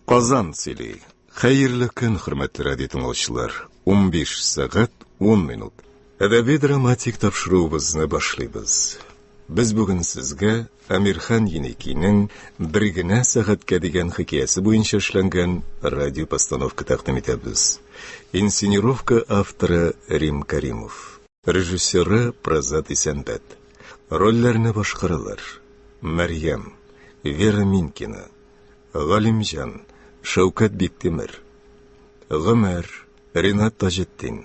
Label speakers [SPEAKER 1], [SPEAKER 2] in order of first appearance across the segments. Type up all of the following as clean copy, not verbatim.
[SPEAKER 1] Казан сели. Хәерле көн, хөрмәтле радио тыңлаучылар. 15 сәгать 10 минут. Әдәби драматик тапшыруыбызны башлыйбыз. Без бүген сезгә Амирхан Еникинең бер генә сәгатькә дигән хикәясе буенча эшләнгән радио постановка тәкъдим итәбез. Инсценировка авторы Рим Каримов. Режиссеры Прозат Исәнбәт. Рольләрне башкаралар: Мәрьям, Вера Минкина, Галимҗан, Шәүкәт Биктимер, Гомәр, Ринат Таҗетдин,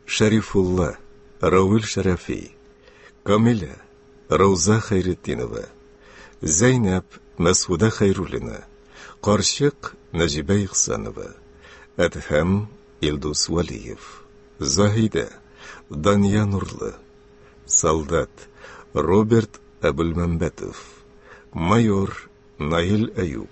[SPEAKER 1] Шәрифулла, Рауил Шәрәфи, Камилә, Рауза Хәйретдинова, Зәйнәп, Мәсгудә Хәйруллина, Карчык, Нәҗибә Ихсанова, Әдһәм, Илдус Валиев, Заһидә, Дания Нурлы, Солдат, Роберт Әбүлмәмбәтов, Майор, Наил Әюб.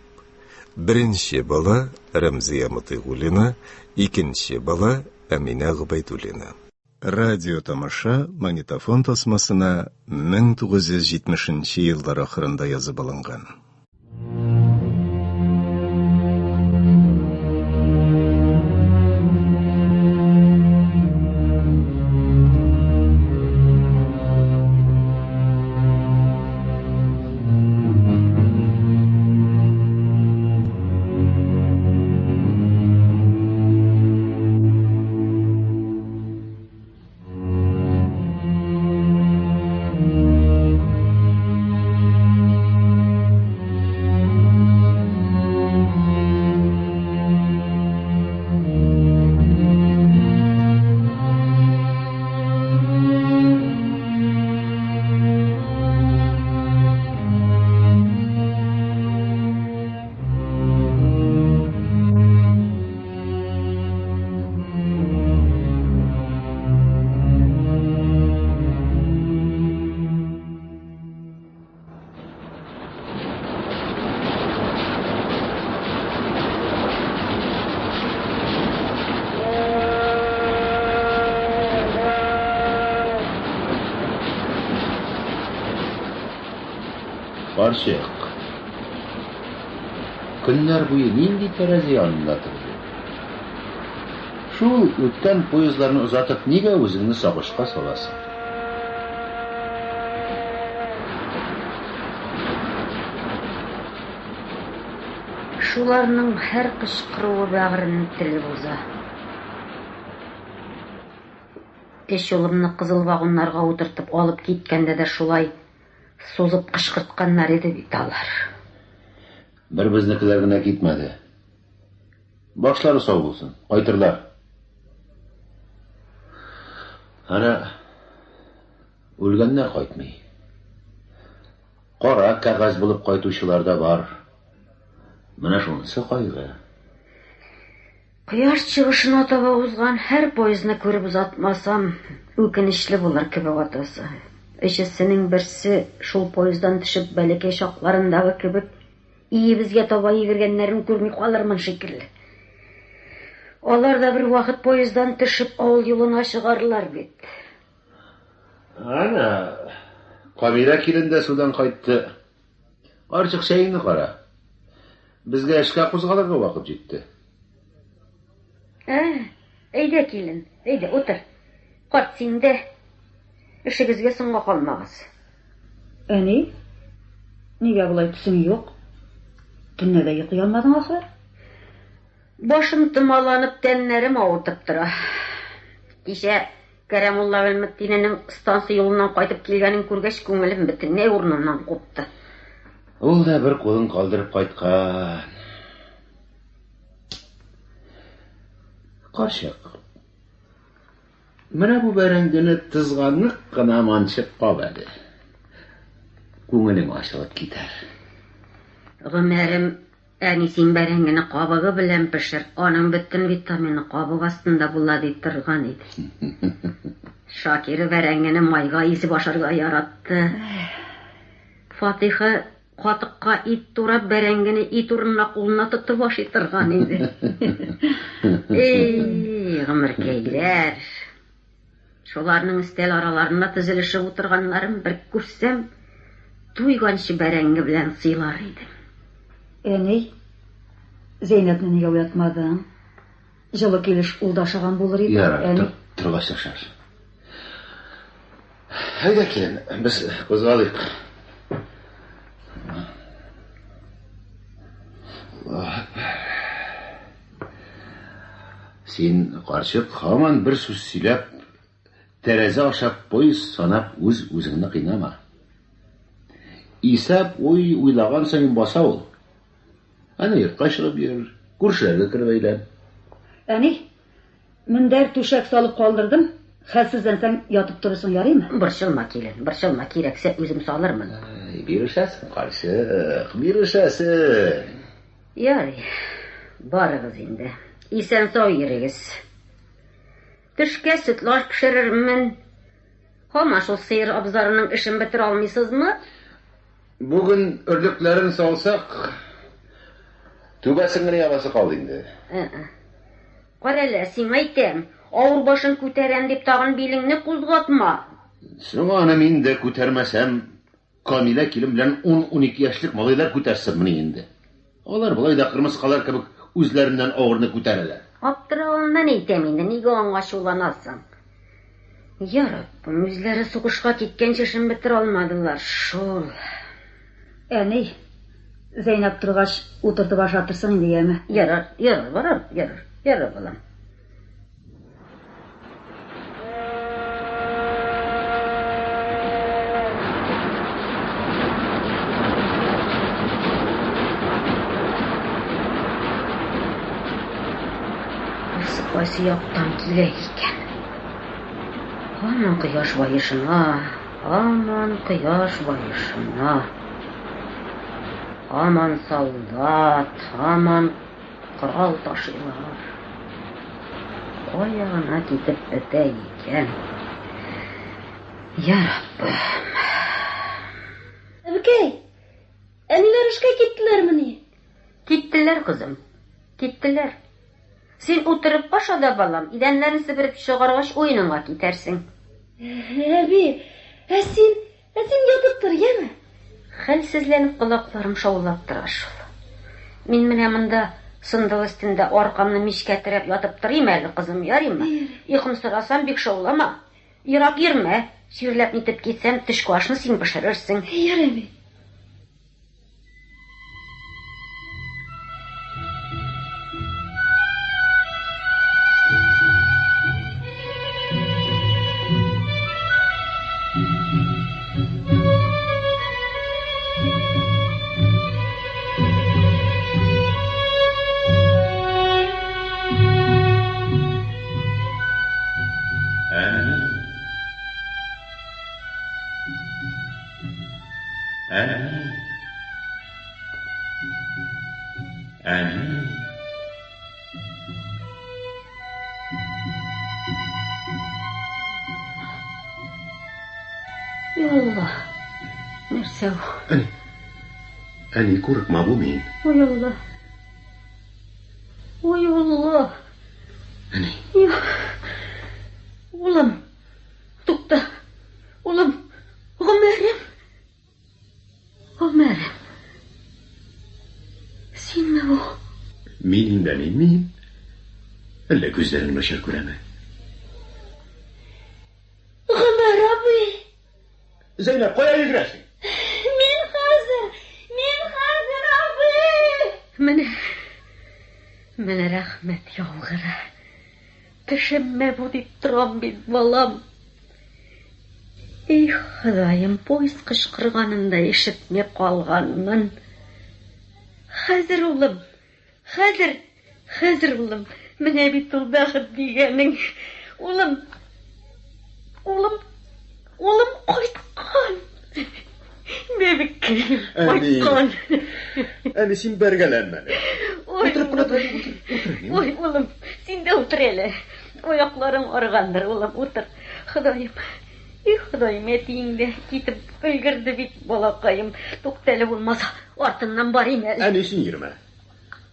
[SPEAKER 1] Беренче бала Рәмзия Мутыйгуллина, икенче бала Әминә Губайдуллина. Радио тамаша магнитофон тасмасына 1970 еллар ахырында язып алынган.
[SPEAKER 2] Карчык, көннәр буе нинди тәрәзә янында торды? Шул үткән поездларны озатып, нигә үзеңне сагышка саласың?
[SPEAKER 3] Шуларның һәр кычкыруы бәгырен телеп уза. Эш юлымны кызыл вагоннарга утыртып алып киткәндә дә шулай сузып кычкыртканнар иде бит алар.
[SPEAKER 2] Бер безнекеләр генә китмәде. Башлары сау булсын, кайтырлар. Ана үлгәннәр кайтмый. Кара кәгазь булып кайтучылар да бар. Менә шунысы кайгы.
[SPEAKER 3] Кояш чыгышына таба узган һәр поездны күреп узатмасам, үкенечле булыр кебек атасы. Эшесенең берсе шул поезддан төшеп бәләкәй шакларындагы кебек иебезгә таба йөгергәннәрен күрми калырмын шикелле. Алар да бер вакыт поезддан төшеп авыл юлына чыгарлар бит.
[SPEAKER 2] Ана Камилә килен дә судан кайтты. Арчык шәйне кара. Безгә эшкә кузгалырга вакыт җитте.
[SPEAKER 3] Әйдә килен, әйдә утыр. Карт син дә эшегезгә соңга калмагыз.
[SPEAKER 4] Әни, нигә булай төсең юк? Төнлә дә йоклый алмадың ахыр?
[SPEAKER 3] Башым томаланып, тәннәрем авыртып тора. Кичә Кәрәмулла Гыйлметдиннең станция юлыннан кайтып килгәнен күргәч, күңелем бөтенләй урыныннан купты.
[SPEAKER 2] Ул да бер кулын калдырып кайткан. Карчык, менә бу бәрәңгене тызганлык кына манчык кабады. Күңелең ачылып китәр.
[SPEAKER 3] Гомәрем, әни син бәрәңгене кабыгы белән пешер, аның бөтен витамины кабык астында була дип торган иде. Шакир бәрәңгене майга изеп ашарга яратты. Фатиха катыкка ит турап бәрәңгене ит урынына кулына тотып ашый торган иде. Гомеркәйләр. Шуларның стел араларында тезелешеп утырганнарын бер күрсәм, туйганчы бәрәңге белән сыйлар идем.
[SPEAKER 4] Әни, Zeynep'le niye uyatmadın? Жылы келіш ұлдашаған болыр еді.
[SPEAKER 2] Ярар, тұрғаш тақшар. Hayda келін, біз қозғалайық. Сен қаршық қаман бір сөз сөйлеп, тәрәзі ашап пойыз санап өзіңді қинама. Исәп ойлаған сайын баса ол. Ана ертқа шығып ер, көршілерге кіріп әйлән.
[SPEAKER 4] Әне, міндәр түшәк салып қалдырдым. Хәлсізденсәң ятып тұрысың яраймы?
[SPEAKER 3] Борчылма келін, борчылма, керексе өзім салырмын.
[SPEAKER 2] Бирішәсің, қаршық, бирішәсің.
[SPEAKER 3] Ярый, барығыз енді. Исән сау ерегіз. Түшке sütlaş pişirirmin. Һама шул сыйыр абзарының ішін бітір алмайсызмы?
[SPEAKER 2] Бүгін үрліклерін салсақ, түбәсің генә ябасы қалды инде.
[SPEAKER 3] Қарәлә, син әйтәм, ауыр башын күтәрәм дип тагын билеңне кузгатма.
[SPEAKER 2] Соң аны мин дә күтәрмәсәм, Камила килем белән 10-12 яшьлек малайлар күтәрсен менә инде. Алар болай да кырмыскалар кебек үзләреннән авырны күтәрәләр.
[SPEAKER 3] Аптыравымнан әйтәм инде, нигә аңа шуланасың? Яраббым, үзләре сугышка киткәнче эшен бетер алмадылар, шул.
[SPEAKER 4] Әне, Зейнеп тұрғаш утыртып ашатырсың инде яме?
[SPEAKER 3] Ярар, балам. Кайсы яктан килә икән? Һаман кояш баешына. Һаман солдат, һаман корал ташыйлар. Кая гына китеп бетә икән? Яраббым.
[SPEAKER 5] Әбекәй, әниләр эшкә киттеләрме?
[SPEAKER 3] Киттеләр, кызым. Киттеләр. Син утырып аша да, балам. Идәннәрен сыпырып чыгаргач уеныңа китәрсең.
[SPEAKER 5] Әби, син ятып тор, яме?
[SPEAKER 3] Хәлсезләнеп колакларым шаулап тора шул. Мин менә монда сындык өстендә аркамны мичкә терәп ятып торыйм әле, кызым, ярыймы? Йокым сорасам бик шаулама. Ерак йөрмә. Сирләп нитеп китсәм, төшке ашны син пешерерсең.
[SPEAKER 5] Ярый.
[SPEAKER 3] Yallah. Нәрсә ул?
[SPEAKER 2] Әни, күрекмә бу мин.
[SPEAKER 3] Ой, Алла. Ой, Алла.
[SPEAKER 2] Әни.
[SPEAKER 3] Улым. Тукта. Улым. Гомәрем. Синме бу?
[SPEAKER 2] Мин инде, мин. Әллә күзләрең начар күрәме?
[SPEAKER 5] Гомәр абый.
[SPEAKER 2] Зәйнәп, кая йөгерәсең?
[SPEAKER 5] Мин хәзер абый.
[SPEAKER 3] Менә рәхмәт яугыры. Төшеммә бу дип торам бит, балам. Эй, Ходаем, поезд кычкырганында ишетми калганмын. Хәзер улым. Хәзер улым. Менә бит ул бәхет дигәнең. Улым кайткан. Бебеккәй, кайткан.
[SPEAKER 2] Әни, син бәргәләнмә.
[SPEAKER 3] Ой, улым, син дә утыр әле. Аякларың аргандыр, улым, утыр. Ходаем, әтиеңдә китеп өлгерде бит, балакаем. Туктәле булмаса, артыннан барыйм әле.
[SPEAKER 2] Әни, син йөрмә.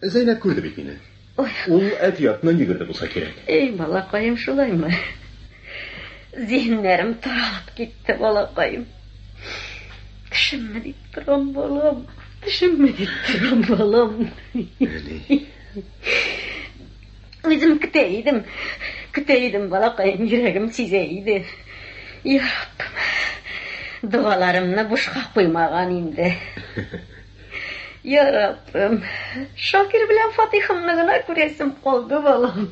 [SPEAKER 2] Зәйнәп күрде бит мине. Ул әтиятнан йөгерде булса кирәк.
[SPEAKER 3] Эй, балакаем, шулаймы? Зиһеннәрем таралып китте, балакаем. Төшемме дип торам, балам. Düşünmedim balam. Özüm küteydim balakayım, yüreğim sizeydi. Ya Rabbim, dualarımla boşqa koymagan indi. Ya Rabbim, Şakir bilen Fatih'imni gına ko'resim qoldi balam.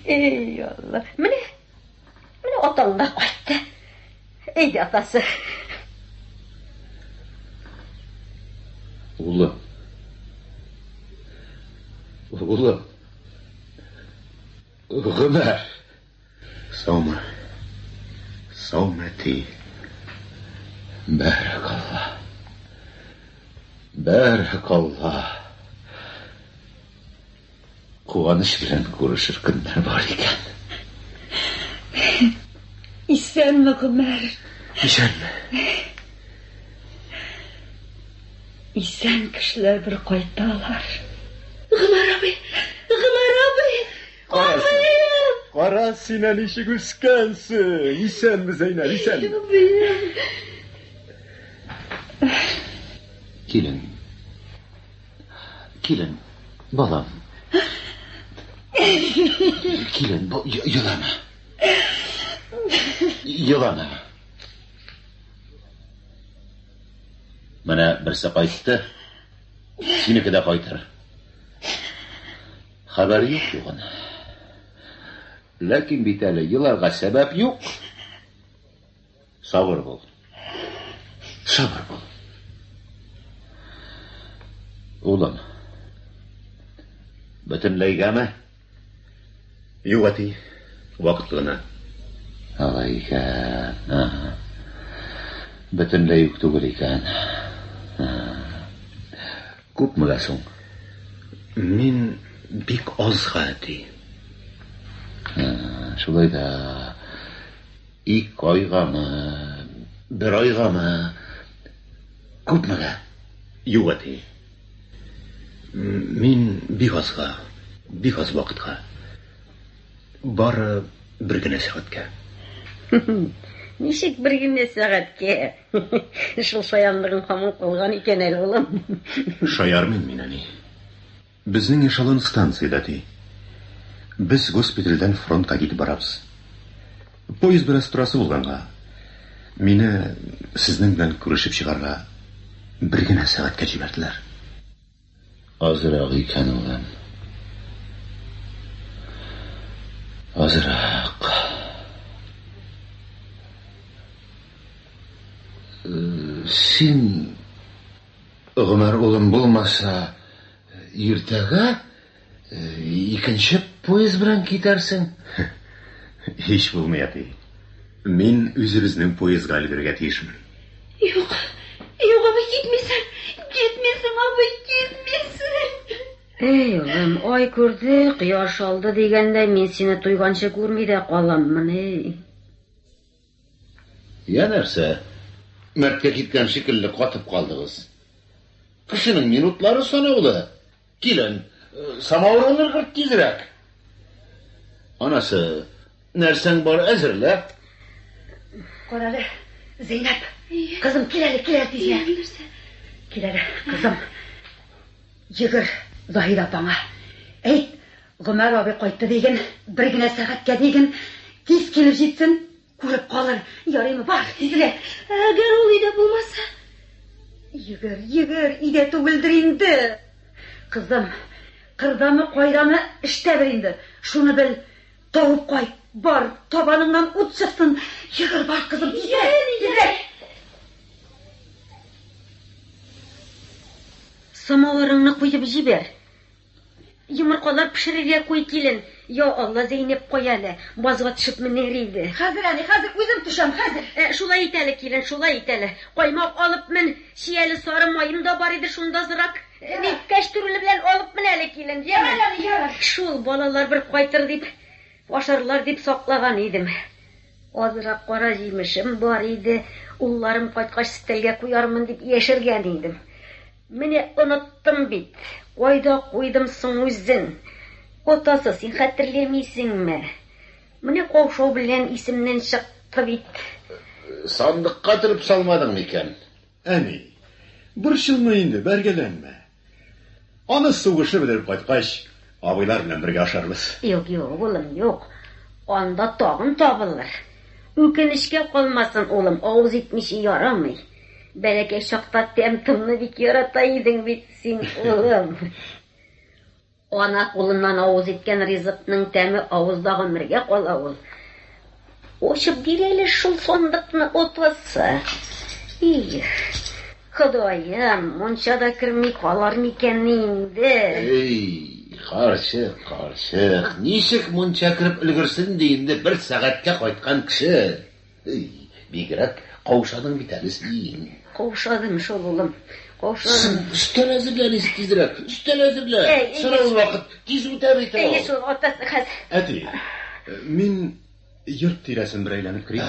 [SPEAKER 3] Ey Allah, mine otam da qaytdi. Ey atası.
[SPEAKER 2] Oğlum. Ömer. Savmeti. Barakallah. Kuvanish bilan ko'rishir kunlar bor ekan.
[SPEAKER 4] İsenmi Ömer?
[SPEAKER 2] İşenme.
[SPEAKER 4] İsen kişiler bir qaytalar.
[SPEAKER 5] Ömer abi.
[SPEAKER 1] Qara sinan ishig uskansin. Isanmi Zaynab, isanmi?
[SPEAKER 2] Kelin, balam. Kelin, yılama. Mana birsi qaytdi, senikida qaytar. Xabari yo'q yo'g'ini. Lekin bitali yılarga sebep yok. Sabır bol. Oğlum. Bütünleygami?
[SPEAKER 1] Yuvati, vaqtligina.
[SPEAKER 2] Alayka. Bütünley yok tugul ekan. Ko'pmi so'ng?
[SPEAKER 1] Men bek ozg'ati.
[SPEAKER 2] Şulayda 2 oygami, 1 oygami? Ko'pmi?
[SPEAKER 1] Yuvati. Men bek oz vaqtga. Bari birgina soatga.
[SPEAKER 3] Nishik birgina soatga? Shul shoyanlig'im hamon qolgan ekan o'g'lim.
[SPEAKER 1] Shoyarmen menani. Bizning eshalon stansiyadati. Biz gospitaldan frontga ketib boramiz. Poyezd bilan turasi bo'lganga, meni sizning bilan ko'rishib chiqarga birgina soatga jibardilar.
[SPEAKER 2] Ozroq ekan o'g'lim. Ozroq. Sen Ömer o'g'lim bo'lmasa, ertaga ikinci poyezd bilan ketarsan.
[SPEAKER 1] Hech bo'lmayapti. Men o'zingizning poyezdga oldirga tegishman.
[SPEAKER 5] Yok abi gitmesin abi gitmesin.
[SPEAKER 3] Ey o'g'lim, oy ko'rdi, quyosh oldi deganda men seni to'ygancha ko'rmaydi qolamman.
[SPEAKER 2] Ya narsa, martga ketgan shekilli qotib qoldingiz. Qishining minutlari sanoqli. Kelin, samovarni qirq tezroq. Onasi, narsang bor azirla.
[SPEAKER 4] Qorali, Zeynep. Kızım kelali tezler. Kelali, kızım. Yigir Zahira bana. Ayt, Ömer abi qaytdi degin, birgina soatga degin, tez kelib jetsin, ko'rib qolar. Yaraymi bor, tezlar.
[SPEAKER 5] Agar u uyda bo'lmasa,
[SPEAKER 4] Yigir, ide tugildir endi. Kızım, qırdamı qoydamı ishda bir endi. Shuni bil, tovib qo'y. Bor, tobaningdan o't chiqsin. Yigir bor qizim, tezlar.
[SPEAKER 3] Samovarını qo'yib jiber. Yumurqalar pishirga qo'y kelin. Yo Allah, Zeynep qo'yali. Bozga tushib miniriydi.
[SPEAKER 4] Hozir o'zim tusham, hozir.
[SPEAKER 3] Shulay etali kelin, shulay etali. Qo'ymoq olib min, shiyali sori moyim da bor edi, shunda ziroq. Nekkash turli bilan olib minali kelin, deyman. Shul bolalar bir qaytir deb, osharlar deb saqlagan edim. Ozroq qora yemishim bor edi. Ullarim qaytqach stelga qo'yarman deb yashirgan edim. Meni unutdim bit. Qo'yda qo'ydim so'ng o'zin. Otasi, sen xatirlamaysanmi? Meni qo'shov bilan esimdan chiqdi bit.
[SPEAKER 2] Sandıqqa tirib salmading ekan.
[SPEAKER 1] Ani, Борчылма инде, бәргәләнмә. Аны сугышы белән кайткач, абыйлар белән бергә ашарбыз.
[SPEAKER 3] Юк, улым, юк. Анда тагын табылыр. Үкенешкә калмасын, улым, авыз итмичә ярамый. Бәләкәй чакта тәм-томны бик ярата идең бит син, улым. Ана кулыннан авыз иткән ризыкның тәме авызда гомергә кала ул. Ошып бирәле шул сондыкны отасы. Ходаем, мончада керми калар микән инде?
[SPEAKER 2] Карчык. Ничек монча кереп өлгерсен дигәндә 1 сәгатькә кайткан кеше. Бигрәк каушадың бит әле син.
[SPEAKER 3] Каушадым шул, улым. Каушадым.
[SPEAKER 2] Өстәл әзерләр тизрәк. Өстәл әзерлә. Сорау вакыт тиз үтә бит.
[SPEAKER 3] Шул отасы хәзер.
[SPEAKER 1] Әти, мин йорт тирәсен бер әйләнеп кирим.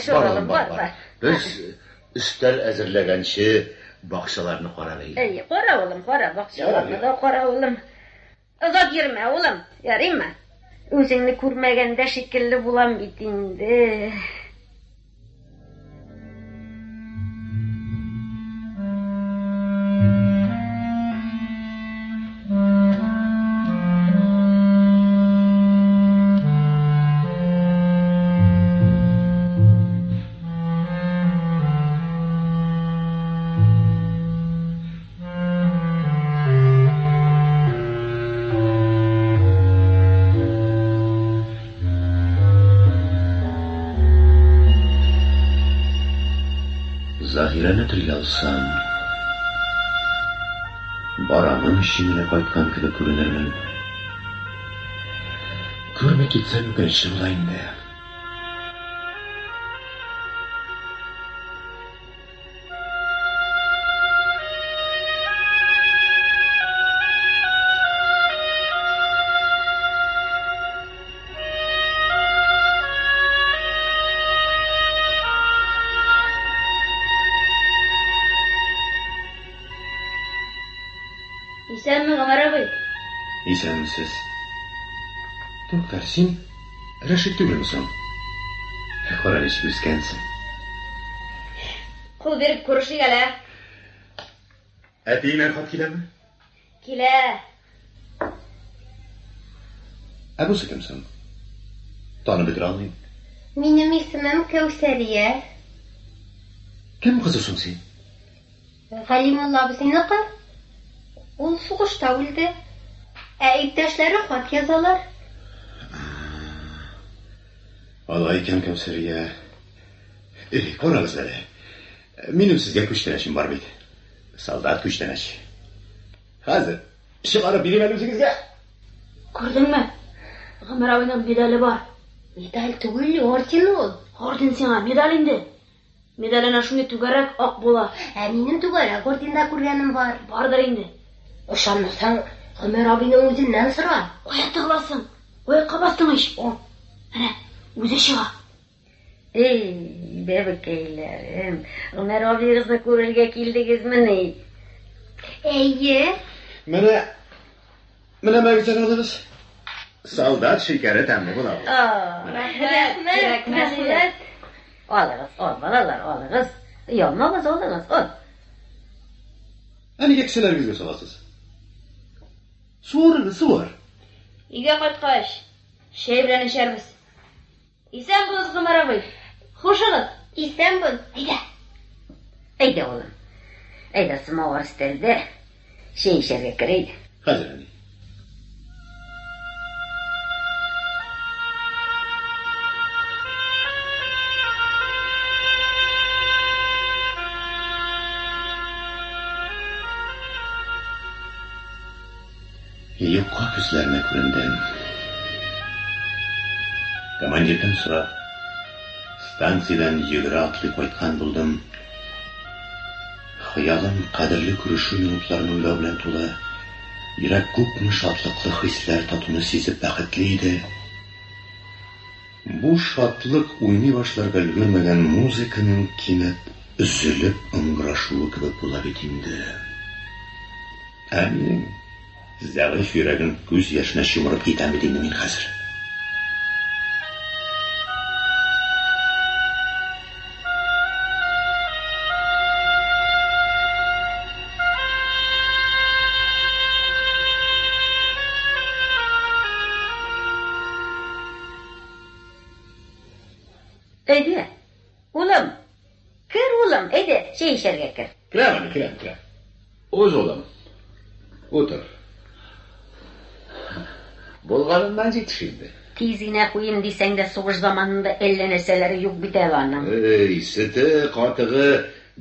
[SPEAKER 3] Шул, улым, бар.
[SPEAKER 2] Без өстәл әзерләгәнче бакчаларны карарбыз.
[SPEAKER 3] Кара, улым, кара, бакчаларны да кара, улым. Озак йөрмә, улым, ярыймы? Үзеңне күрмәгәндә шикелле булам бит инде.
[SPEAKER 1] Заһирәне телгә алсам, барамын ишегенә кайткан кебек күренермен. Күрмәй китсәм үкенечле була инде.
[SPEAKER 5] Исәнме, Гомәр абый?
[SPEAKER 1] Исәнмесез. Туктар, син Рәшит түгелме соң? Кара ничек үскәнсең.
[SPEAKER 5] Кул биреп күрешик әле.
[SPEAKER 1] Әтиеңнән хат киләме?
[SPEAKER 5] Килә.
[SPEAKER 1] Ә бусы кем соң? Танып бетерә алмыйм.
[SPEAKER 5] Минем исемем Кәүсәрия.
[SPEAKER 1] Кем кызы соң син?
[SPEAKER 5] Галимулла абзыйныкы. Ул сугышта үлде. Ә иптәшләре хат язалар.
[SPEAKER 1] Алай икән, Кәүсәрия. Карагыз әле. Минем сезгә күчтәнәчем бар бит. Солдат күчтәнәч. Хәзер чыгарып бирим әле үзегезгә.
[SPEAKER 5] Күрдеңме? Гомәр абыйның медале бар. Медаль түгел, орден ул. Орден сиңа медаль инде. Медалена шундый түгәрәк ак була. Ә минем түгәрәк орденда күргәнем бар. Бардыр инде. Ышанмасаң, Гомәр абыйның үзеннән сора. Кая тыгыласың? Оякка бастың ич. Әнә, үзе чыга.
[SPEAKER 3] Бәбекәйләрем, Гомәр абыегызны күрергә килдегезме?
[SPEAKER 5] Әйе.
[SPEAKER 1] Менә мәгезен алыгыз. Солдат шикәре тәмле була.
[SPEAKER 5] Рәхмәт.
[SPEAKER 3] Алыгыз, балалар, алыгыз. Ялмагыз, алыгыз.
[SPEAKER 1] Нигә кешеләргезгә саласыз? Суыр.
[SPEAKER 5] Өйгә кайткач, шәй белән эчәрбез. Исән булыгыз, Гомәр абый. Хушыгыз. Исән бул.
[SPEAKER 3] Әйдә, улым. Әйдә, самавыр өстәлдә шәй эчәргә керәйек.
[SPEAKER 1] Хәзер әни. Юкка күзләренә күрендем. Командирдан сорап, станциyadan йөгерә атлый кайткан булдым. Хыялым кадерле күрешү минутларын уйлау белән тулы. Йөрәк күпме шатлыклы хисләр татуны сизеп бәхетле иде. Бу шатлык уйный башларга өлгермәгән музыканың кинәт өзелеп ыңгырашуы кебек була бит инде. Ә минем зәгыйфь йөрәгем күз яшенә чумырып китәм бит инде мин хәзер.
[SPEAKER 3] Әйдә. Улым. Кер улым, әйдә, чәй эчәргә кер.
[SPEAKER 2] Кірем. Оз олым. Отыр. Болғанымнан жетіш енді.
[SPEAKER 3] Тиз генә куйым дисәң дә сугыш заманында әллә нәрсәләре юк бит әле аның.
[SPEAKER 2] Сөті, қатығы,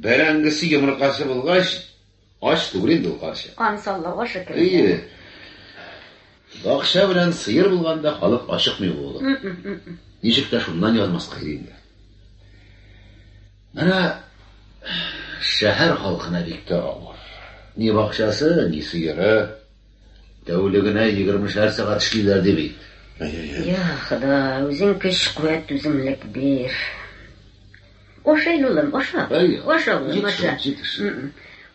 [SPEAKER 2] бәрәңгісі, йомырқасы болғаш, аш түгел енді ол қаршы.
[SPEAKER 3] Ансаллауга шөкер.
[SPEAKER 2] Бақша белән сыйыр булганда халык ашыкмый булды. Ничек тә шуннан язмаска инде. Менә шәһәр халкына бик тә авыр. Ни бакчасы, ни сыйыры. Тәүлегенә 20 сәгать эшлиләр ди бит.
[SPEAKER 3] Я Хода, үзең көч-куәт түземлек бир. Аша улым, аша. Аша улым, аша.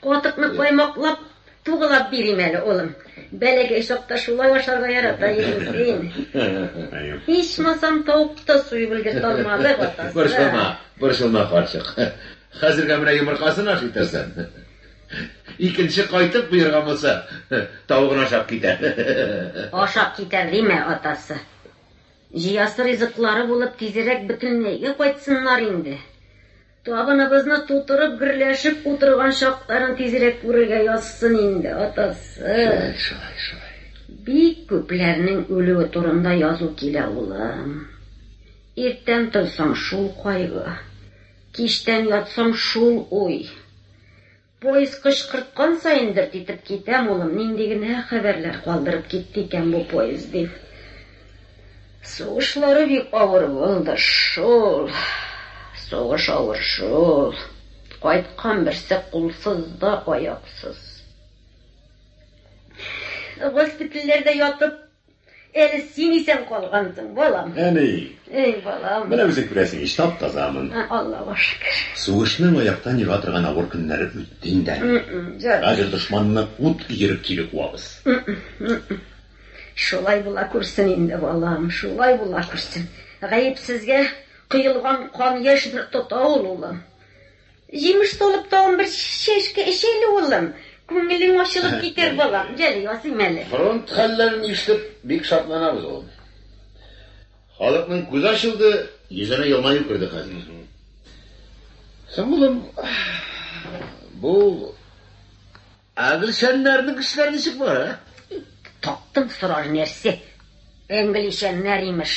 [SPEAKER 3] Катыкны каймаклап, тугылап бирим әле улым. Бәләгәй чакта шулай ашарга ярата идең син. Ичмасам тавыкта суй белгән талмады батасы.
[SPEAKER 2] Борчылма карчык. Хәзергә менә йомыркасын ашыйтырсың. Икенче кайтып буйырган булса, тавыгын ашап китә.
[SPEAKER 3] Ашап китәр диме атасы. Җыясы ризыклары булып тизрәк бөтенләйгә кайтсыннар инде. Табыныбызны тутырып гөрләшеп утырган чакларын тизрәк күрергә язсын инде атасы.
[SPEAKER 2] Шулай.
[SPEAKER 3] Бик күпләрнең үлүе турында язу килә улым. Иртән торсаң шул кайгы. Кичтән ятсаң шул уй. Поезд кычкырткан сайын дәрт итеп китәм улым, нинди генә хәбәрләр калдырып китте икән бу поезд дип. Сугышлары бик авыр булды шул. Сугыш авыр шул. Кайткан берсе кулсыз да аяксыз. Госпитальләрдә ятып, әле син исән калгансың, балам.
[SPEAKER 1] Әни.
[SPEAKER 3] Эй, балам.
[SPEAKER 1] Менә үзең күрәсең, иштап тазамын.
[SPEAKER 3] Аллаһка шөкер.
[SPEAKER 1] Сугышның аяктан ера торган авыр көннәре үтте инде. Хәзер дошманны ут йөреп килеп куабыз.
[SPEAKER 3] Шулай була күрсен инде, балам, шулай була күрсен. Гаепсезгә кыйылган кан яшь бер тота улым. Җимеш толып тагын бер чәшкә эчәле улым. Күңелең ачылып китер, балам. Җәли ясыйм әле.
[SPEAKER 2] Фронт хәлләрен ишетеп бик шатланабыз ул. Халыкның күзе ачылды, йөзенә елмаю керде хәзер. Соң улым, бу Агылшаннарның кешеләре ничек бар?
[SPEAKER 3] Таптым сорар нәрсә. Әңгелишәннәр имеш.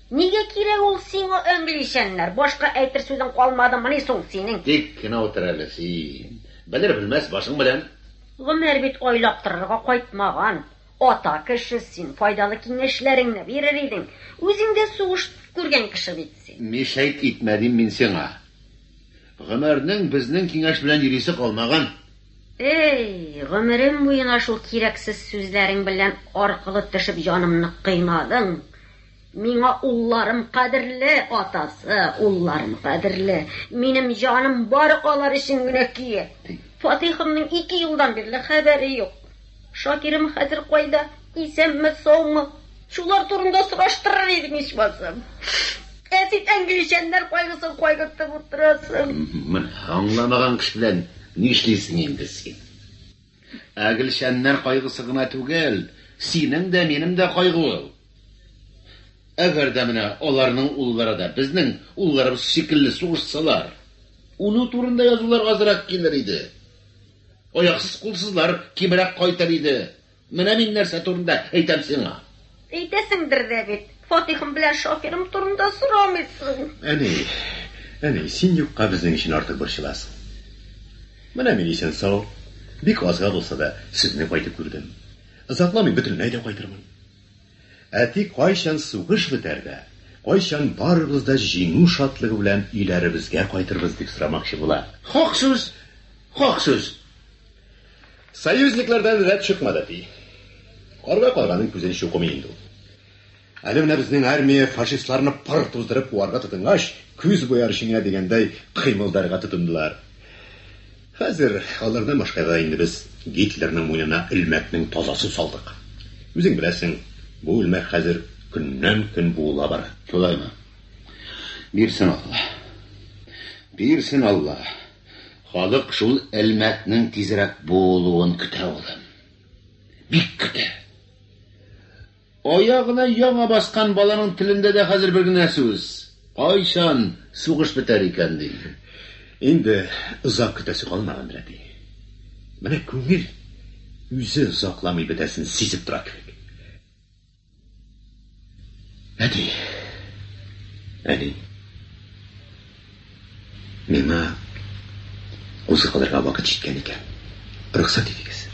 [SPEAKER 3] Нигә кирәк ул сиңа әңгелишәннәр? Башка әйтер сүзең калмадымы ни соң синең?
[SPEAKER 2] Тик кенә утыр әле син. Белер-белмәс башың белән.
[SPEAKER 3] Гомер бит ойлап торырга кайтмаган. Ата кеше син, файдалы киңәшләреңне бирер идең. Үзең дә сугыш күргән кеше бит син.
[SPEAKER 2] Мишәйт итмәдим мин сиңа. Гомернең безнең киңәш белән йөрисе калмаган.
[SPEAKER 3] Эй, гомерем буена шул кирәксез сүзләрең белән аркылы төшеп җанымны кыйнадың. Миңа улларым кадерле, атасы, улларым кадерле. Минем җаным бар алар өчен генә кие. Фатихымның 2 елдан бирле хәбәре юк. Шакирым хәзер кайда? Исәнме, саумы? Шулар турында сораштырыр идең ичмасам. Син әңгелишәннәр кайгысын кайгыртып утырасың.
[SPEAKER 2] Мен аңламаган кеш белән ни эшлисең инде син? Әгелшәннәр кайгысы гына түгел, синең дә минем дә кайгы. Әгәр дә менә аларның уллары да безнең улларыбыз шикелле сугышсалар, уну турында язулар азрак килер иде. Аяксыз кулсызлар кимрәк кайтыр иде. Менә мин нәрсә турында әйтәм сиңа.
[SPEAKER 3] Әйтәсеңдер дә бит. Фатихым белән Шакирым турында сорамыйсың.
[SPEAKER 1] Әни, син юкка безнең өчен артык борчыласың. Менә мин исән сау, бик азга булса да сезне кайтып күрдем. Озакламый бөтенләй дә кайтырмын. Тик кайчан сугыш бетәр дә, кайчан барыбыз да җиңү шатлыгы белән өйләребезгә кайтырбыз дип сорамакчы була.
[SPEAKER 2] Хак сүз.
[SPEAKER 1] Союзниклардан рәт чыкмады ди. Карга калганын күзен чукымый инде ул. Әле менә безнең армия фашистларны пар туздырып куарга тотынгач, күз буяр шиңә дигәндәй кыймылдарга тотындылар. Хәзер алардан башкага инде без Гитлерның муенына илмәкнең тазасы салдык. Үзең беләсең, бу илмәк хәзер көннән-көн буыла бара.
[SPEAKER 2] Шулаймы? Бирсен Алла. Халык шул илмәкнең тизрәк буылуын көтә улым. Бик көтә. Аягына яңа баскан баланың телендә дә хәзер бер генә сүз. Кайчан сугыш бетәр икән ди.
[SPEAKER 1] Инде озак көтәсе калмаган әти. Менә күңел үзе озакламый бетәсен сизеп тора кебек. Әни. Миңа кузгалырга вакыт җиткән икән. Рөхсәт итегез.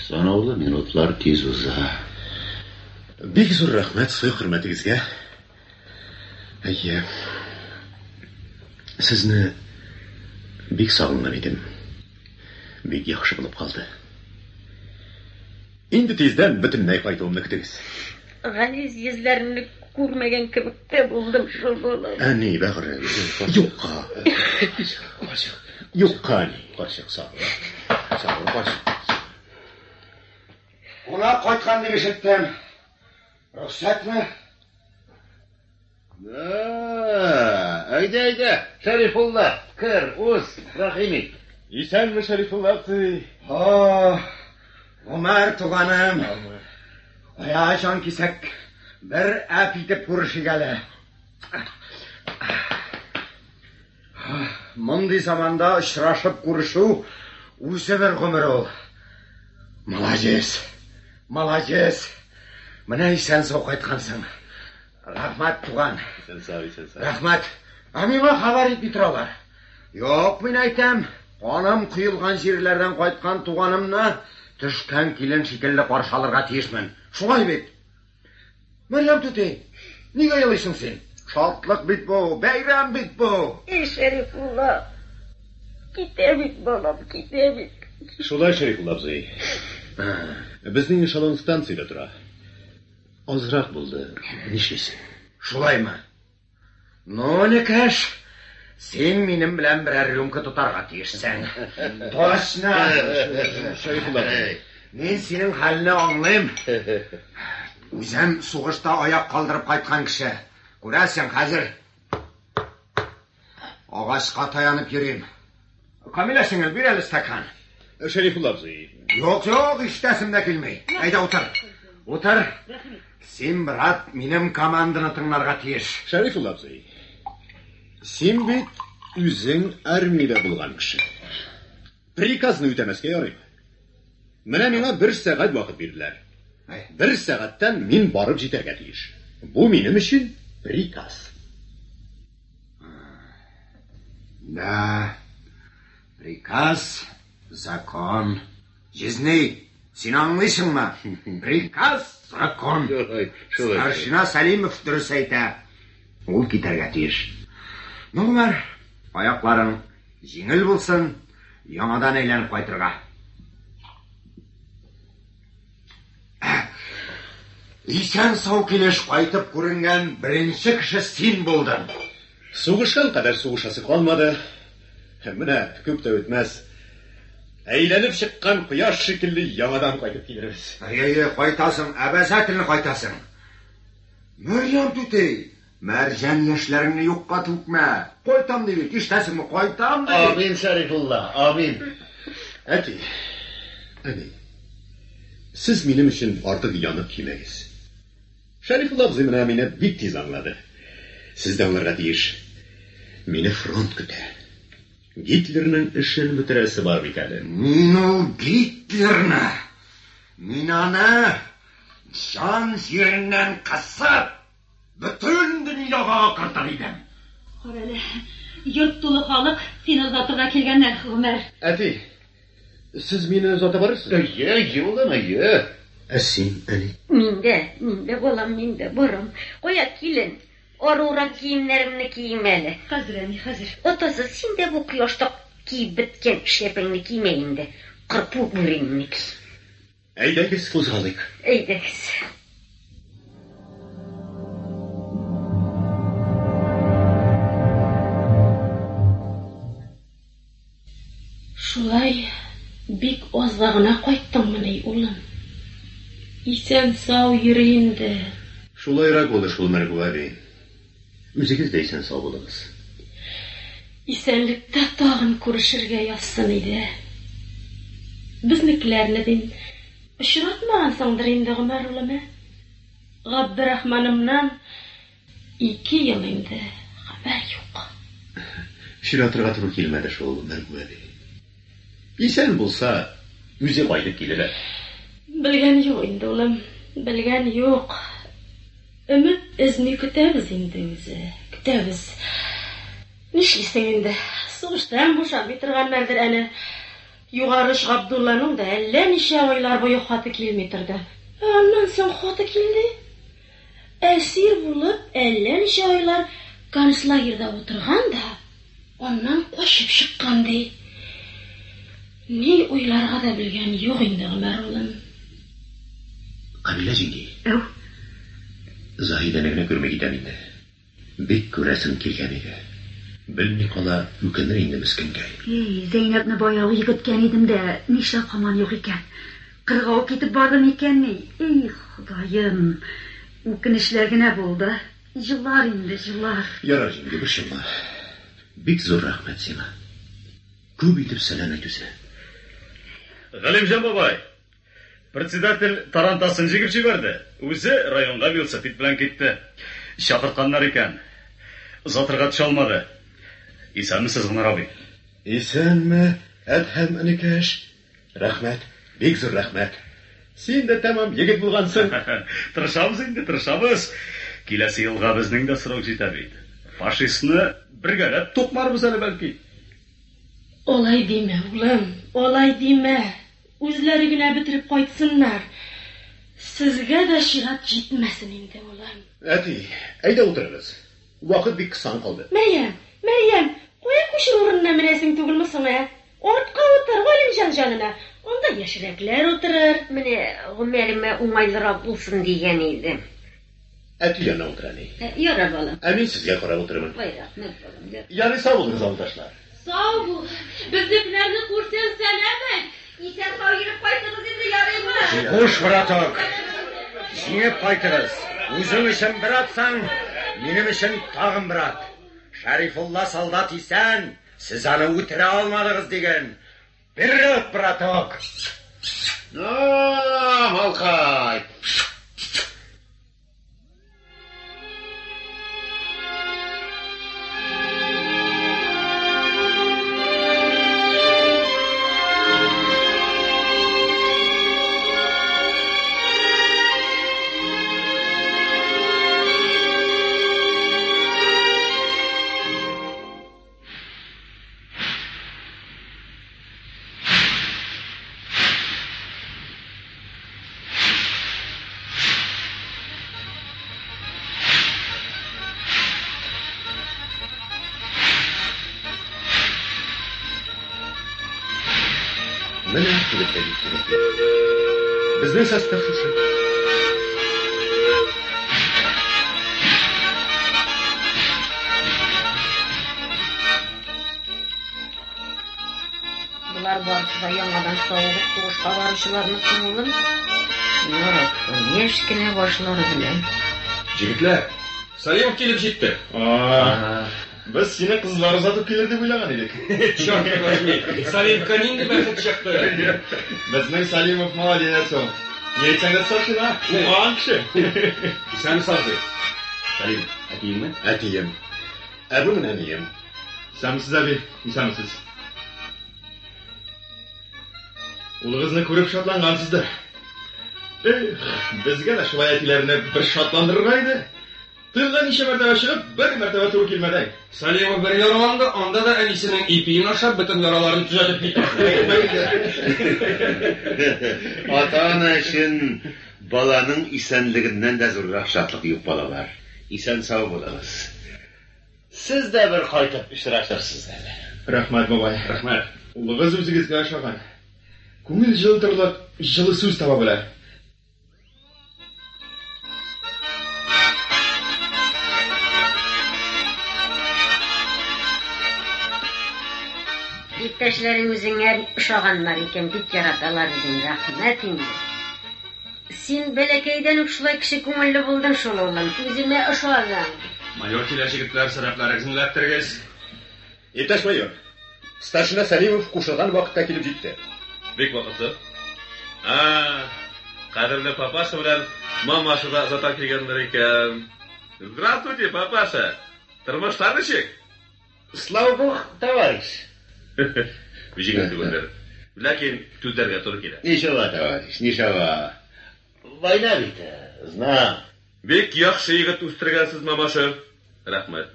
[SPEAKER 2] Санаулы минутлар тиз уза.
[SPEAKER 1] Бик зур рәхмәт сый хөрмәтегезгә. Сезне бик сагынган идем. Бик яхшы булып калды. Инде тиздән бөтенләй кайтуымны көтегез.
[SPEAKER 3] Газиз йөзләрне күрмәгән кебек тә булдым шул булып.
[SPEAKER 1] Әни, бәгырем. Юкка. Юкка, әни.
[SPEAKER 2] Карчык сагы.
[SPEAKER 6] Кунак кайткан дип ишеттем. Рөхсәтме?
[SPEAKER 2] Әйдә, Шәрифулла, кер, уз, рәхим.
[SPEAKER 1] Исәнме, Шәрифулла абзый?
[SPEAKER 6] Умар туганым. Аяшан кисәк бер әп итеп күрешик әле. Мондый заманда очрашып күрешү үзе бер гомер ул. Молодец. Менә исән сау кайткансың. Рәхмәт туган.
[SPEAKER 1] Исән сау.
[SPEAKER 6] Рәхмәт. Миңа хәбәр итми торалар. Юк, мин әйтәм, каным кыелган җирләрдән кайткан туганымны төшкән килен шикелле каршы алырга тиешмен. Шулай бит. Мәрьям түти, нигә елыйсың син? Шатлык бит бу, бәйрәм бит бу.
[SPEAKER 3] Шәрифулла. Китә бит, балам, китә бит.
[SPEAKER 1] Шулай, Шәрифулла абзый. Безнең эшелон станциядә тора. Азрак булды. Нишлисең?
[SPEAKER 6] Шулаймы? Ну, никәш, син минем белән берәр рюмка тотарга тиешсәң. Точно.
[SPEAKER 1] Шәрифулла абзый.
[SPEAKER 6] Мин синең хәлне аңлыйм. Үзем сугышта аяк калдырып кайткан кеше. Күрәсең, хәзер агачка таянып йөрим. Камила сиңел бир әле стакан.
[SPEAKER 1] Шәрифулла абзый.
[SPEAKER 6] Юк, иштәсем дә килмәй. Әйдә утыр. Син, брат, минем команданы тыңларга тиеш.
[SPEAKER 1] Шәрифулла абзый. Син бит үзең армиядә булган кеше. Приказны үтәмәскә ярыймы? Менә миңа 1 сәгать вакыт бирделәр. 1 сәгатьтән мин барып җитәргә тиеш. Бу минем өчен приказ.
[SPEAKER 6] Да. Приказ, закон. Жизней. Син аңлыйсыңмы? Приказ, закон. Старшина Салимов дөрес әйтә. Ул китәргә тиеш. Ну, Умар, аякларың җиңел булсын, яңадан әйләнеп кайтырга. Исән сау килеш кайтып күренгән беренче кеше син булдың.
[SPEAKER 1] Сугышкан кадәр сугышасы калмады. Менә күп тә үтмәс. Әйләнеп чыккан кояш шикелле яңадан кайтып килербез.
[SPEAKER 6] Кайтасың, әбәзәтелне кайтасың. Мәрьям түти, мәрҗән яшьләреңне юкка түкмә. Кайтам дип, иштәсеңме, кайтам дип.
[SPEAKER 2] Амин, Шәрифулла, амин.
[SPEAKER 1] Әти, сез минем өчен артык янып кимәгез. Шәрифулла абзый менә мине бик тиз аңлады. Сез дә аңларга тиеш. Мине фронт көтә. Гитлерның эшен бетерәсе бар бит әле.
[SPEAKER 6] Мин ул Гитлерны, мин аны җан җиреннән кысып, бөтен дөньяга кыртыр идем.
[SPEAKER 4] Карале, йорт тулы халык сине озатырга килгәннәр, Гомәр.
[SPEAKER 1] Әти, сез мине озата барырсыз?
[SPEAKER 2] Йә.
[SPEAKER 1] Син, әни?
[SPEAKER 3] Миндә, балам, миндә барам. Кая килен. Арурак киемнәремне кием әле.
[SPEAKER 4] Хәзер.
[SPEAKER 3] Отасы, син дә бу кояшта киеп беткән шәпеңне киемә инде. Кырпу бүреңне ки.
[SPEAKER 1] Әйдәгез, кузгалыйк.
[SPEAKER 3] Әйдәгез.
[SPEAKER 5] Шулай бик азга гына кайттыңмы, улым? Исән сау йөри инде.
[SPEAKER 1] Шулайрак булды шул Мәргү әби. Үзегез дә исән сау булыгыз.
[SPEAKER 5] Исәнлектә тагын күрешергә язсын иде. Безнекеләрне дин очратмагансыңдыр инде Гомәр улыма. Габдрахманымнан 2 ел инде хәбәр юк.
[SPEAKER 1] Ширатырга туры килмәде шул Мәргү әби. Исән булса, үзе кайтып килер.
[SPEAKER 5] Белгән юк инде улым, белгән юк. Өмет эзни көтәбез инде үзе, көтәбез. Нишлисең инде, сугыштан бушамый торганнардыр әне. Югары Габдулланың да әллә ничә айлар буе хаты килми торды. Аннан соң хаты килде. Әсир булып, әллә ничә айлар концлагерьдә утырган да, аннан качып чыккан ди. Ни уйларга да белгән юк инде Гомәр улым.
[SPEAKER 1] Камилә җиңги. Заһидәне генә күрмәй китәм инде. Бик күрәсем килгән иде. Белми кала үкенер инде мискенгә.
[SPEAKER 4] Зәйнәпне баягы йөгеткән идем дә, нишләп һаман юк икән? Кырга ук китеп бардым икәнни? Ходаем, үкенечләр генә булды. Җыллар инде, җыллар.
[SPEAKER 1] Ярар җиңги, бишемма. Бик зур рәхмәт сиңа. Күп итеп сәлам әйт үзенә.
[SPEAKER 7] Галимҗан бабай, председатель тарантасын җигеп җибәрде. Үзе районга велосипед белән китте. Чакыртканнар икән. Озатырга төшә алмады. Исәнмесез Гомәр абый?
[SPEAKER 1] Исәнме, Әдһәм энекәш? Рәхмәт, бик зур рәхмәт. Син дә тәмам егет булгансың.
[SPEAKER 7] Тырышабыз инде, тырышабыз. Киләсе елга безнең дә срок җитә бит. Фашистны бергәләп тукмарбыз әле бәлки.
[SPEAKER 5] Олай димә, улым, олай димә. Үзләре генә бетереп кайтсыннар. Сезгә дә чират җитмәсен инде, улым.
[SPEAKER 1] Әти, әйдә утырыгыз. Вакыт бик кысан калды.
[SPEAKER 5] Мәрьям, куя күчер урынына менәсең түгелме соң, ә? Артка утыр, Галимҗан җанына. Анда яшьрәкләр утырыр.
[SPEAKER 3] Менә Гомәремә уңайлырак булсын дигән иде.
[SPEAKER 1] Әти янына утыр әле.
[SPEAKER 3] Ярар балам.
[SPEAKER 1] Ә мин сезгә карап утырырмын.
[SPEAKER 3] Рәхмәт балам.
[SPEAKER 1] Ярый, сау булыгыз, авылдашлар.
[SPEAKER 5] Сау бул. Безнекеләрне күрсәң сәлам.
[SPEAKER 4] Исән сау йөреп кайтыгыз инде, ярыймы?
[SPEAKER 6] Хуш, браток. Сиңеп кайтыгыз. Үзең өчен бер атсаң, минем өчен тагын бер ат. Шәрифулла солдат исән, сез аны үтерә алмадыгыз дигән. Бер ат, браток.
[SPEAKER 2] Малкай.
[SPEAKER 1] Менә килеп әйтте. Безнең состав шушы.
[SPEAKER 3] Булар барысы да яңадан сауыгып сугышка баручыларны соңылын. Яраттым, яшь кенә башлары белән.
[SPEAKER 8] Җегетләр, Салимов килеп җитте.
[SPEAKER 1] Без сине кызлар озатып килер дип уйлаган идек.
[SPEAKER 8] Чёрт возьми, Салимовка нинди бәхет чыкты.
[SPEAKER 1] Безнең Салимов молодец ул. Ни әйтсәң дә старшина, уңган кеше.
[SPEAKER 8] Исән сазы.
[SPEAKER 1] Салим, әтиеңме? Әтием. Бу менә әнием. Исәнмесез әби, исәнмесез. Улыгызны күреп шатлангансыздыр. Безгә дә шулай әтиләрне бер шатландырырга иде. Тылга ничә мәртәбә чыгып, бер мәртәбә туры килмәде.
[SPEAKER 8] Салимов бер яраланды, анда да әнисенең ипиен ашап, бөтен яраларын төзәтеп китте.
[SPEAKER 2] Ата-ана өчен баланың исәнлегеннән дә зуррак шатлык юк, балалар. Исән сау булыгыз. Сез дә бер кайтып очрашырсыз әле.
[SPEAKER 1] Рәхмәт, бабай.
[SPEAKER 8] Рәхмәт.
[SPEAKER 1] Улыгыз үзегезгә ошаган. Күңел җылтырлык, җылы сүз таба белә.
[SPEAKER 3] Иптәшләрең үзеңә ошаганнар икән, бик яраталар үзеңне. Рәхмәт инде. Син бәләкәйдән үк шулай кеше күңелле булдың шул улым. Үземә ышандым.
[SPEAKER 8] Майор киләш егетләр сәбәпләрегезне эләктергез.
[SPEAKER 9] Иптәш майор, старшина Сәлимов кушылган вакытта килеп җитте.
[SPEAKER 10] Бик вакытлы. Кадерле папаша белән мамаша да озата килгәннәр икән. Здравствуйте, папаша. Тормышлар ничек?
[SPEAKER 1] Слава Богу, товарищ.
[SPEAKER 10] Җиңел түгелдер. Ләкин түзәргә туры килә.
[SPEAKER 1] Ничего, товарищ, ничего. Война бит, знам.
[SPEAKER 10] Бик яхшы егет үстергәнсез, мамаша. Рәхмәт.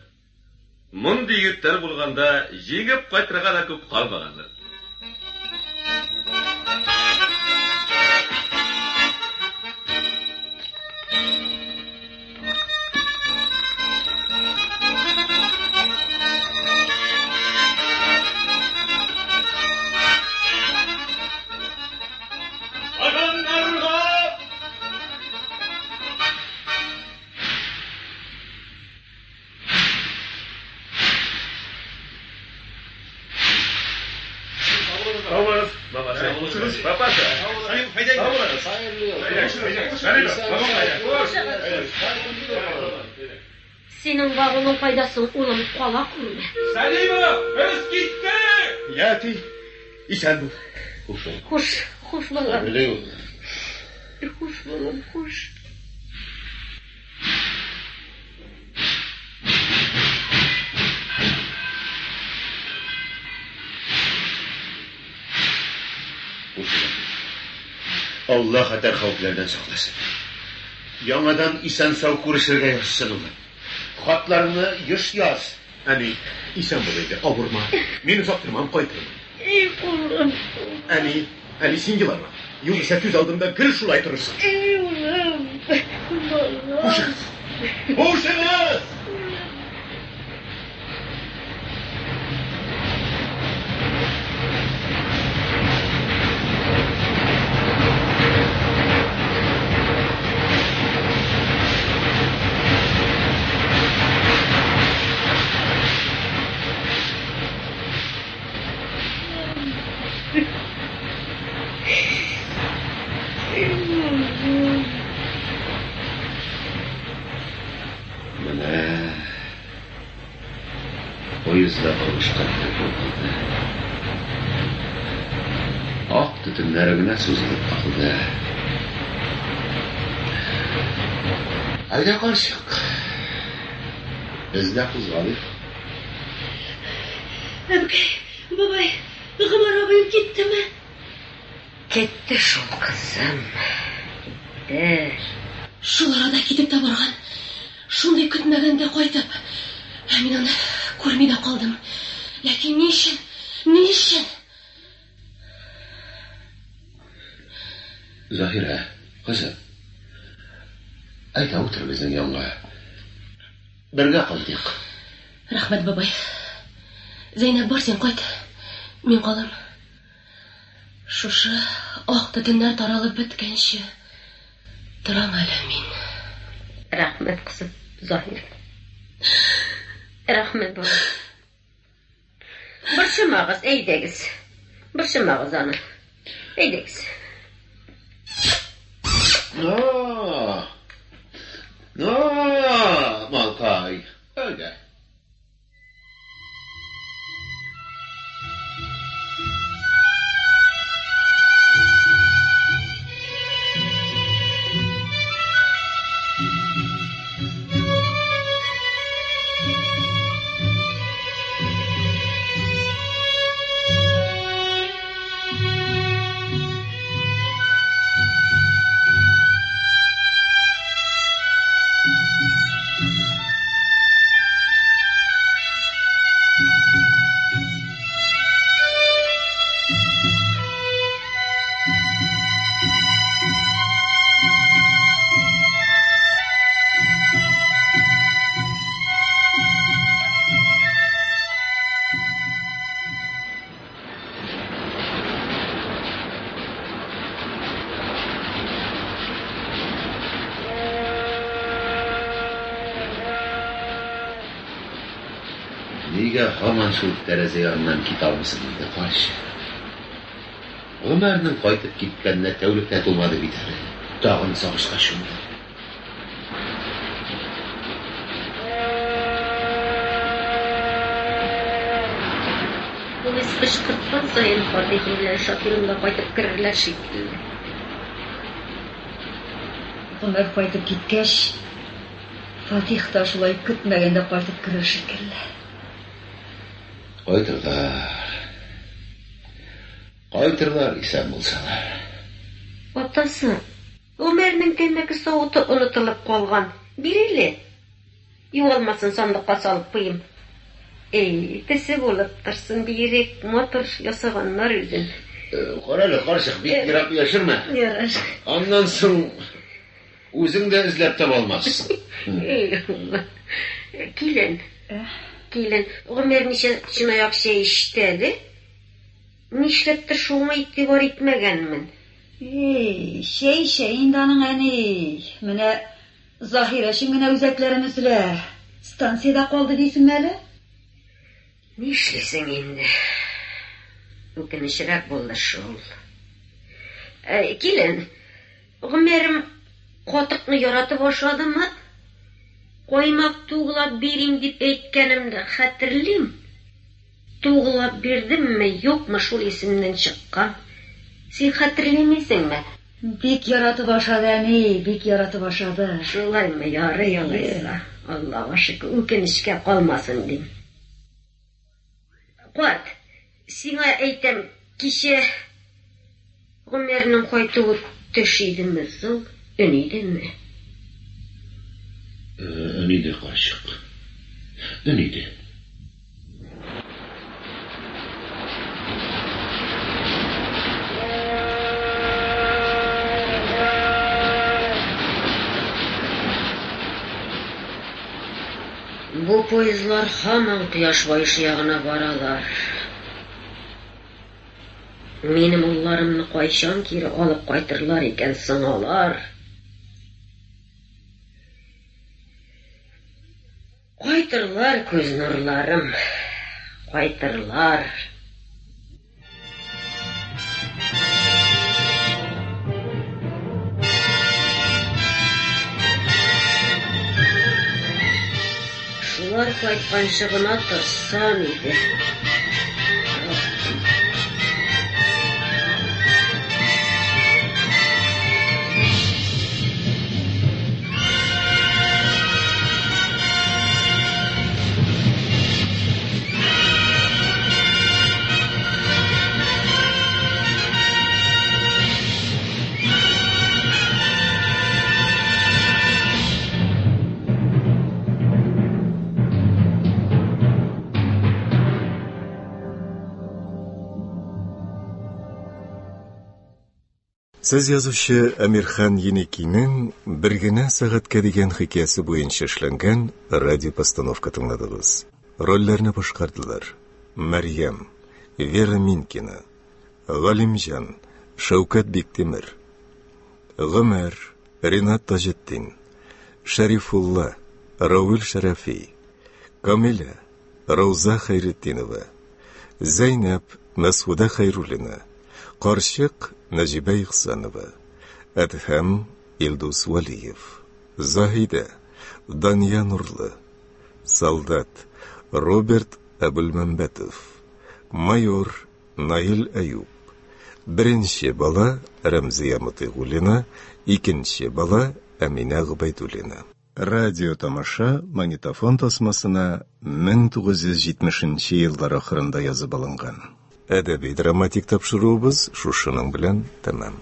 [SPEAKER 10] Мондый егетләр булганда җигеп кайтырга да күп калмаганнар. Папаша.
[SPEAKER 3] Синең баруның файдасы улым кала күрмә.
[SPEAKER 8] Сәлимов, без киттек!
[SPEAKER 9] Яти, исән бул.
[SPEAKER 3] Хуш балам. Хуш балам, хуш.
[SPEAKER 1] Allah хәтәр хәүфләрдән сакласын. Яңадан исән сау күрешергә язсын улым. Хатларны еш яз.
[SPEAKER 9] Әни, исән бул иде, авырма. Мин узаттырмам, кайтырмын.
[SPEAKER 3] Эй улым.
[SPEAKER 9] Әни син елама. Югыйсә күз алдымда гел шулай торырсың.
[SPEAKER 3] Эй улым.
[SPEAKER 1] Хушыгыз! Поезда алышкан булды. Ак төтеннәре генә сузылып калды. Айда карчык. Без дә кузгалыйк.
[SPEAKER 5] Бабай, Гомер абыем киттеме?
[SPEAKER 3] Кетте шул кызым.
[SPEAKER 5] Шул арада китеп тә барган. Шундый көтмәгәндә кайтып. Мин аны күрми дә калдым. Ләкин нишен?
[SPEAKER 1] Заһира, кызым. Айда утыр безнең янга. Бергә калдык.
[SPEAKER 5] Рәхмәт, бабай. Зәйнәп бар, син кайт. Мин калам. Шушы ак төтеннәр таралып беткәнче торам әле мин.
[SPEAKER 3] Рәхмәт, кызым, Заһир. Рәхмәт, бабай. Борчымагыз, әйдәгез. Борчымагыз аны. Әйдәгез.
[SPEAKER 1] Малкай. Öyle. Нигә һаман шул тәрәзә яныннан китә алмыйсың инде, карчык? Гомәрнең кайтып киткәненә тәүлек тә тулмады бит әле.
[SPEAKER 2] Tağın sağışqa şundu.
[SPEAKER 3] Biz kışkırtkan sayın Fatih'le Şakir'imle qaytып керерләр шикелле.
[SPEAKER 4] Гомер кайтып киткәч, Фатих та шулай көтмәгәндә кайтып керер шикелле.
[SPEAKER 2] Кайтырлар исән булсалар.
[SPEAKER 3] Атасы, Өмәрнең тәмәке савыты онытылып калган. Биреле. Юалмасын сандыкка салып куйым. Тесе булып торсын бирек, мотор ясаганнар үзен.
[SPEAKER 2] Каралы, карчык, бик ерак яшырма.
[SPEAKER 3] Яраш.
[SPEAKER 2] Аннан соң үзең дә эзләп таба алмассың.
[SPEAKER 3] Килен. Өмәр ничә чынаяк шәй иште әле? Нишләптер шуңа игътибар итмәгәнмен.
[SPEAKER 4] Шәй инде аның әни. Менә Заһира өчен генә үзәкләрен үзләр. Станциядә калды дисеңме әле?
[SPEAKER 3] Нишлисең инде? Үкенечрәк булды шул. Килен, Гомәрем катыкны яратып башладымы? Каймак тугылап бирим дип әйткәнемдә хәтерлим. Тугылап бирдемме, юкмы шул исемнән чыккан? Син хәтерлемисеңме?
[SPEAKER 4] Бик яратып башлады әни, бик яратып башлады.
[SPEAKER 3] Шулаймы, ярый алайса. Аллаһка шөкер, үкенечкә калмасын дим. Кат, сиңа әйтәм, кичә Гомәрнең кайтуы төш идеме соң, өнидеме?
[SPEAKER 2] Önidir karışık. Önidir.
[SPEAKER 3] Bu poyizlar hamon quyosh boyishi yog'ina boralar. Mening ullarimni qachon kiri olib qaytirlar ekan sing'olar? Qaytirlar ko'z nurlarim, qaytirlar. Шулар qaytqancha g'ina tursam edi.
[SPEAKER 11] Сез язучы Әмирхан Еникинең бер генә сәгатькә дигән хикәясе буенча эшләнгән радиопостановка тыңладыгыз. Рольләрне башкардылар: Мәрьям, Вера Минкина, Галимҗан, Шәүкәт Биктимер, Гомәр, Ринат Таҗетдин, Шәрифулла, Рауил Шәрәфи, Камилә, Рауза Хәйретдинова, Зәйнәп, Мәсуда Хәйруллина, Карчык Нәҗибә Ихсанова, Әдһәм Илдус Валиев, Заһидә Дания Нурлы, Солдат Роберт Әбүлмәмбәтов, Майор Наил Әюб, беренче бала Рәмзия Мутыйгуллина, икенче бала Әминә Губайдуллина. Радио тамаша магнитофон тасмасына 1970 еллар ахырында язып алынган. Әдәби драматик тапшыруыбыз шушының белән тәмам.